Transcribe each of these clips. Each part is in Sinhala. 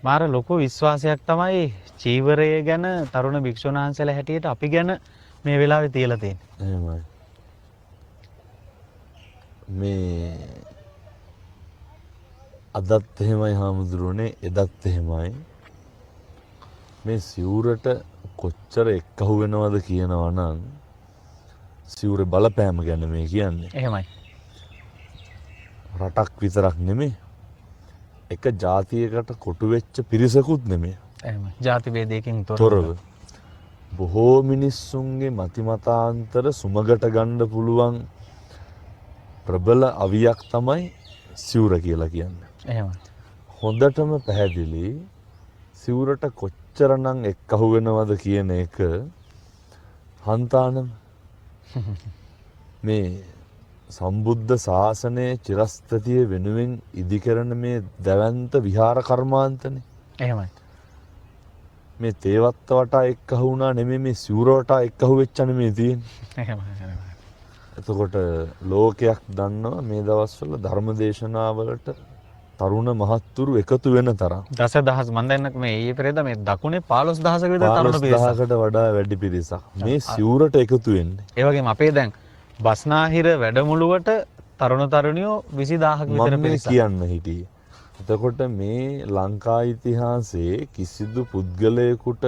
මාර ලොකු විශ්වාසයක් තමයි චීවරය ගැන තරුණ භික්ෂුන් වහන්සේලා හැටියට අපි ගැන මේ වෙලාවේ තියලා තියෙන්නේ. එහෙමයි. මේ අදත් එහෙමයි හාමුදුරුවනේ, එදත් එහෙමයි. මේ සිවුරට කොච්චර එක්කහු වෙනවද කියනවා නම් සිවුරේ බලපෑම ගැන මේ කියන්නේ. එහෙමයි. රටක් විතරක් නෙමෙයි. එක ජාතියකට කොටු වෙච්ච පිරිසකුත් නෙමෙයි. එහෙමයි. ಜಾති ભેදයකින් තොරව බොහෝ මිනිස්සුන්ගේ මතිමතාන්තර සුමගට ගන්න පුළුවන් ප්‍රබල අවියක් තමයි සිවුර කියලා කියන්නේ. එහෙමයි. හොඳටම පැහැදිලි සිවුරට කොච්චරනම් එක්කහු වෙනවද කියන එක හන්තානම මේ සම්බුද්ධ ශාසනයේ චිරස්ථිතිය වෙනුවෙන් ඉදිකරන මේ දැවැන්ත විහාර කර්මාන්තනේ. එහෙමයි. මේ තේවත්ත වටා එක්කහු වුණා නෙමෙයි, මේ සිවුර වටා එක්කහු වෙච්ච නෙමෙයි තියෙන්නේ. එහෙමයි. එතකොට ලෝකයක් දන්නවා මේ දවස්වල ධර්මදේශනාවලට තරුණ මහත්තුරු එකතු වෙන තරම්. දසදහස් මන් දැන් මේ ඊයේ පෙරේද මේ දකුණේ 15000ක විතර තරුණ පිරිසක්. 15000කට වඩා වැඩි පිරිසක් මේ සිවුරට එකතු වෙන්නේ. ඒ වගේම අපේ දැන් බස්නාහිර වැඩමුළුවට තරුණ තරුණියෝ 20000ක විතර පිරිසක්. කියන්න හිටියේ. එතකොට මේ ලංකා ඉතිහාසයේ කිසිදු පුද්ගලයෙකුට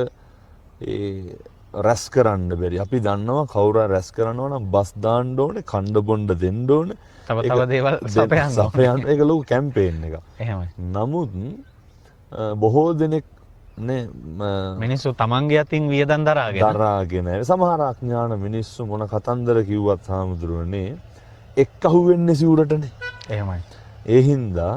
ඒ රැස් කරන්න බැරි. අපි දන්නවා කවුරු රැස් කරනවා නම් බස් දාන්න ඕනේ, කණ්ඩ බොණ්ඩ දෙන්න ඕනේ. තව දේවල් සපයන්න. ඒක ලොකු කැම්පේන් එකක්. එහෙමයි. නමුත් බොහෝ දෙනෙක් නේ මිනිස්සු තමන්ගේ අතින් වියදම් දරාගෙන සමහර අඥාන මිනිස්සු මොන කතන්දර කිව්වත් හාමුදුරුවනේ එක්කහු වෙන්නේ සිවුරටනේ. එහෙමයි. ඒ හින්දා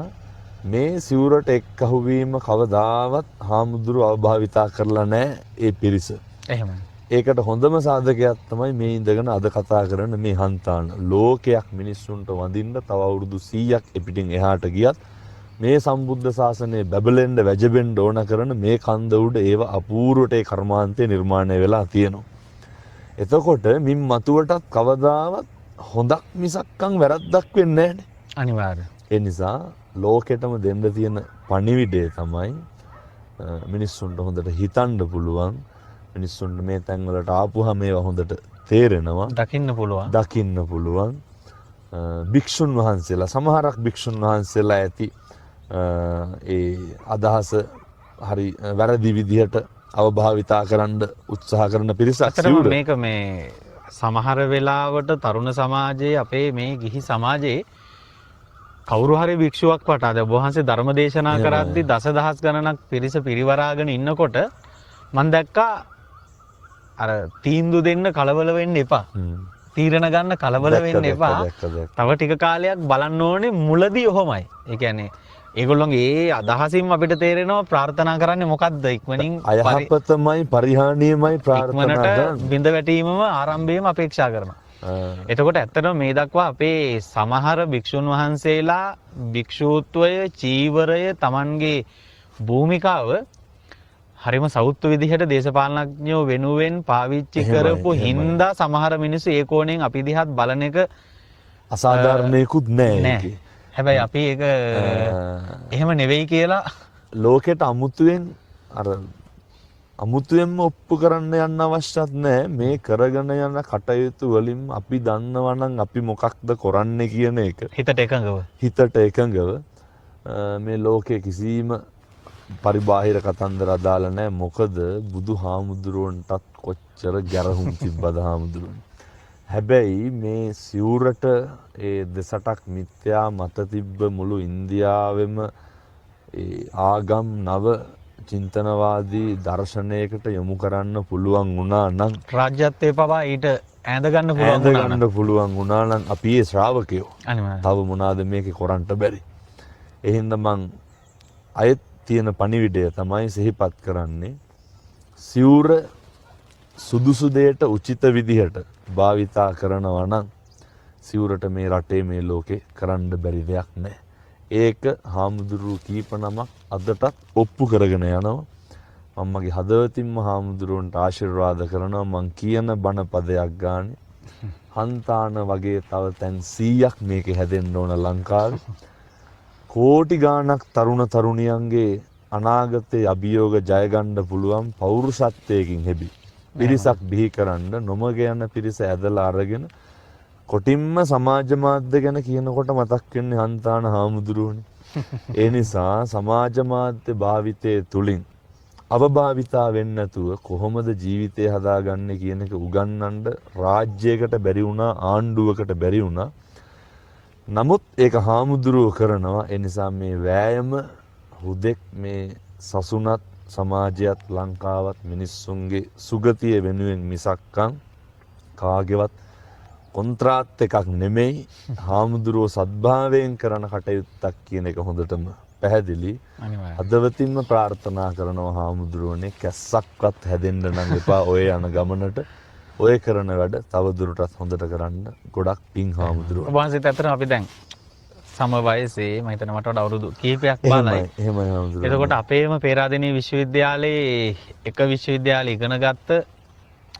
මේ සිවුරට එක්කහු වීම කවදාවත් හාමුදුරුව අවභාවිතා කරලා නැහැ ඒ පිරිස. එහෙමයි. ඒකට හොඳම සාධකයක් තමයි මේ ඉඳගෙන අද කතා කරන මේ හන්තාන. ලෝකයක් මිනිස්සුන්ට වඳින්න තව අවුරුදු 100ක් එපිටින් එහාට ගියත් මේ සම්බුද්ධ ශාසනය බැබලෙන්න වැජබෙන්න ඕන කරන මේ කන්ද උඩ ඒව අපූර්වට ඒ කර්මාන්තය නිර්මාණය වෙලා තියෙනවා. එතකොට මින් මතුවටත් කවදාවත් හොඳක් මිසක්කම් වැරද්දක් වෙන්නේ නැහැ. අනිවාර්යයෙන්. ඒ නිසා ලෝකෙටම දෙන්න තියෙන පණිවිඩය තමයි මිනිස්සුන්ට හොඳට හිතන්න පුළුවන්. මිනිස්සුන්ට මේ තැන්වලට ආපුහම ඒවා හොඳට තේරෙනවා. දකින්න පුළුවන්. භික්ෂුන් වහන්සේලා සමහරක් භික්ෂුන් වහන්සේලා ඇති ඒ අදහස හරි වැරදි විදිහට අවභාවිතා කරන්න උත්සාහ කරන පිරිසක් සිවුර. මේක මේ සමහර වෙලාවට තරුණ සමාජයේ අපේ මේ ගිහි සමාජයේ කවුරු හරි භික්ෂුවක් වටා දැන් වහන්සේ ධර්ම දේශනා කරද්දී දසදහස් ගණනක් පිරිස පිරිවරාගෙන ඉන්නකොට මම දැක්කා අර තීන්දුව දෙන්න කලබල වෙන්න එපා. තීරණ ගන්න කලබල වෙන්න එපා. තව ටික කාලයක් බලන්න ඕනේ මුලදී ඔහොමයි. ඒ කියන්නේ ඒගොල්ලෝගේ ඒ අදහසින් අපිට තේරෙනවා ප්‍රාර්ථනා කරන්නේ මොකද්ද ඉක්මනින් අයහපතමයි පරිහානියමයි ප්‍රාර්ථනා කරන්නේ. බිඳ වැටීමම ආරම්භයේම අපේක්ෂා කරනවා. එතකොට ඇත්තටම මේ දක්වා අපේ සමහර භික්ෂුන් වහන්සේලා භික්ෂූත්වය චීවරය Tamanගේ භූමිකාව හරිම සෞත්ව විදිහට දේශපාලනඥයෝ වෙනුවෙන් පාවිච්චි කරපු හින්දා සමහර මිනිස්සු ඒ කෝණයෙන් අපි දිහාත් බලන එක අසාධාරණයකුත් නැහැ. හැබැයි අපි ඒක එහෙම නෙවෙයි කියලා ලෝකෙට අමුතුවෙන්ම ඔප්පු කරන්න යන්න අවශ්‍යත් නැහැ. මේ කරගෙන යන කටයුතු වලින් අපි දන්නවා නම් අපි මොකක්ද කරන්නේ කියන එක හිතට එකඟව මේ ලෝකයේ කිසිම පරිබාහිර කතන්දර අදාළ නැහැ. මොකද බුදුහාමුදුරුවන්ටත් කොච්චර ගැරහුම් තිබ්බද හාමුදුරුවෝ. හැබැයි මේ සිවුරට ඒ දෙසටක් මිත්‍යා මත තිබ්බ මුළු ඉන්දියාවෙම ඒ ආගම් නව චින්තනවාදී දර්ශනයකට යොමු කරන්න පුළුවන් වුණා නම් රාජ්‍යත්වයේ පවා ඊට ඈඳ ගන්න පුළුවන් වුණා නම් අපි ඒ ශ්‍රාවකයෝ තව මොනවාද මේකේ කරන්න බැරි. එහෙනම් මං අයත් තියෙන පණිවිඩය තමයි සිහිපත් කරන්නේ සිවුර සුදුසු දෙයට උචිත විදිහට භාවිතා කරනවා නම් සිවුරට මේ රටේ මේ ලෝකේ කරන්න බැරි දෙයක් නැහැ. ඒක හාමුදුරුවෝ කීප නමක් අදටත් ඔප්පු කරගෙන යනවා. මම මගේ හදවතින්ම හාමුදුරුවන්ට ආශිර්වාද කරනවා. මං කියන බණ පදයක් ගානේ හන්තාන වගේ තව තැන් 100ක් මේකේ හැදෙන්න ඕන ලංකාවේ. කෝටි ගාණක් තරුණ තරුණියන්ගේ අනාගතයේ අභියෝග ජය ගන්න පුළුවන් පෞරුෂත්වයකින් හෙබි පිරිසක් බිහි කරන්න නොමග යන පිරිස ඇදලා අරගෙන කොටින්ම සමාජ මාධ්‍ය ගැන කියනකොට මතක් වෙන්නේ හන්තාන හාමුදුරුවනේ. ඒ නිසා සමාජ මාධ්‍ය භාවිතයේ තුලින් අවභාවිතා වෙන්නේ නැතුව කොහොමද ජීවිතය හදාගන්නේ කියන එක උගන්වන්න රාජ්‍යයකට බැරි වුණා, ආණ්ඩුවකට බැරි වුණා. නමුත් ඒක හාමුදුරුවෝ කරනවා. ඒ නිසා මේ වෑයම හුදෙක් මේ සසුනත් සමාජයත් ලංකාවත් මිනිස්සුන්ගේ සුගතිය වෙනුවෙන් මිසක්කම් කාගේවත් කොන්ත්‍රාත් එකක් නෙමෙයි. හාමුදුරුවෝ සද්භාවයෙන් කරන කටයුත්තක් කියන එක හොඳටම පැහැදිලි. හදවතින්ම ප්‍රාර්ථනා කරනවා හාමුදුරුවනේ කැස්සක්වත් හැදෙන්න නම් එපා ඔය යන ගමනට. ඔය කරන වැඩ තවදුරටත් හොඳට කරන්න. ගොඩක් පිං හාමුදුරුවෝ. වහන්සේත් අතර අපි දැන් සම වයසේ මම හිතන මට වඩා අවුරුදු කීපයක් බලයි. එහෙමයි හාමුදුරුවෝ. එතකොට අපේම පේරාදෙණිය විශ්වවිද්‍යාලයේ එක විශ්වවිද්‍යාලේ ඉගෙන ගත්ත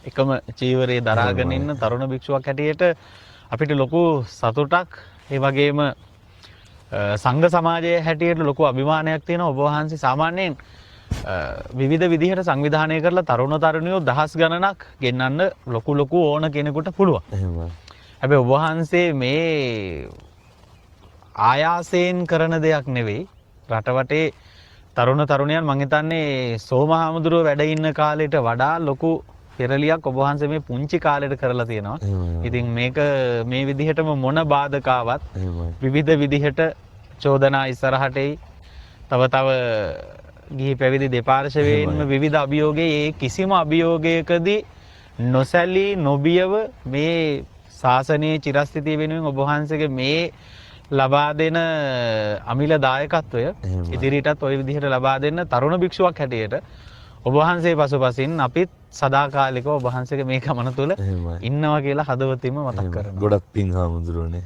එකම චීවරයේ දරාගෙන ඉන්න තරුණ භික්ෂුවක් හැටියට අපිට ලොකු සතුටක් ඒ වගේම සංඝ සමාජයේ හැටියට ලොකු අභිමානයක් තියෙනවා. ඔබ වහන්සේ සාමාන්‍යයෙන් විවිධ විදිහට සංවිධානය කරලා තරුණ තරුණියෝ දහස් ගණනක් ගෙන්නන්න ලොකු ඕන කෙනෙකුට පුළුවන්. එහෙමයි. හැබැයි ඔබ වහන්සේ මේ ආයාසයෙන් කරන දෙයක් නෙවෙයි. රටවටේ තරුණ තරුණයන් මං හිතන්නේ සෝම හාමුදුරුවෝ වැඩ ඉන්න කාලෙට වඩා ලොකු පෙරලියක් ඔබ වහන්සේ මේ පුංචි කාලෙට කරලා තියෙනවා. ඉතින් මේක මේ විදිහටම මොන බාධකාවක් විවිධ විදිහට චෝදනා ඉස්සරහට එයි. තව ගිහි පැවිදි දෙපාර්ශවයෙන්ම විවිධ අභියෝගයේ ඒ කිසිම අභියෝගයකදී නොසැලී නොබියව මේ ශාසනයේ චිරස්ථිතිය වෙනුවෙන් ඔබ වහන්සේගේ මේ ලබා දෙන අමිල දායකත්වය ඉදිරියටත් ওই විදිහට ලබා දෙන්න තරුණ භික්ෂුවක් හැටියට ඔබ වහන්සේ පසුපසින් අපිත් සදාකාලිකව ඔබ වහන්සේගේ මේ ගමන තුල ඉන්නවා කියලා හදවතින්ම මතක් කරනවා. ගොඩක් පිං හාමුදුරුවනේ.